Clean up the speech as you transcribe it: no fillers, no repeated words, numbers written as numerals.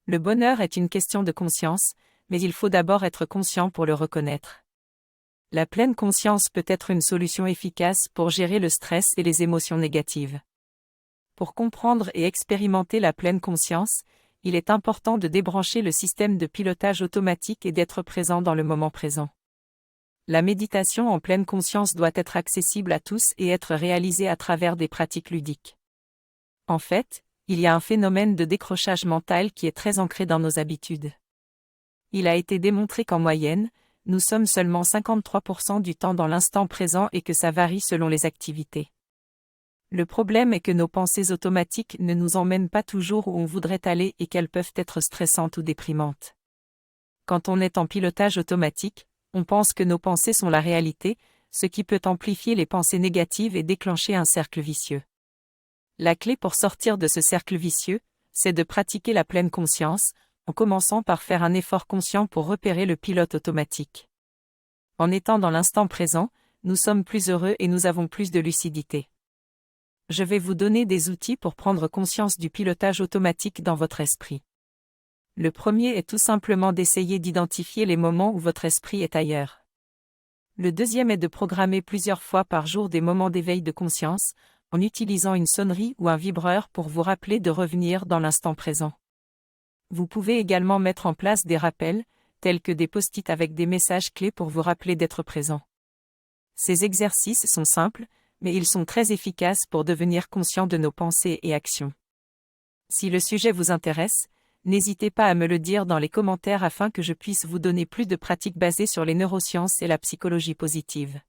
Le bonheur est une question de conscience, mais il faut d'abord être conscient pour le reconnaître. La pleine conscience peut être une solution efficace pour gérer le stress et les émotions négatives. Pour comprendre et expérimenter la pleine conscience, il est important de débrancher le système de pilotage automatique et d'être présent dans le moment présent. La méditation en pleine conscience doit être accessible à tous et être réalisée à travers des pratiques ludiques. En fait, il y a un phénomène de décrochage mental qui est très ancré dans nos habitudes. Il a été démontré qu'en moyenne, nous sommes seulement 53% du temps dans l'instant présent et que ça varie selon les activités. Le problème est que nos pensées automatiques ne nous emmènent pas toujours où on voudrait aller et qu'elles peuvent être stressantes ou déprimantes. Quand on est en pilotage automatique, on pense que nos pensées sont la réalité, ce qui peut amplifier les pensées négatives et déclencher un cercle vicieux. La clé pour sortir de ce cercle vicieux, c'est de pratiquer la pleine conscience, en commençant par faire un effort conscient pour repérer le pilote automatique. En étant dans l'instant présent, nous sommes plus heureux et nous avons plus de lucidité. Je vais vous donner des outils pour prendre conscience du pilotage automatique dans votre esprit. Le premier est tout simplement d'essayer d'identifier les moments où votre esprit est ailleurs. Le deuxième est de programmer plusieurs fois par jour des moments d'éveil de conscience, en utilisant une sonnerie ou un vibreur pour vous rappeler de revenir dans l'instant présent. Vous pouvez également mettre en place des rappels, tels que des post-it avec des messages clés pour vous rappeler d'être présent. Ces exercices sont simples, mais ils sont très efficaces pour devenir conscient de nos pensées et actions. Si le sujet vous intéresse, n'hésitez pas à me le dire dans les commentaires afin que je puisse vous donner plus de pratiques basées sur les neurosciences et la psychologie positive.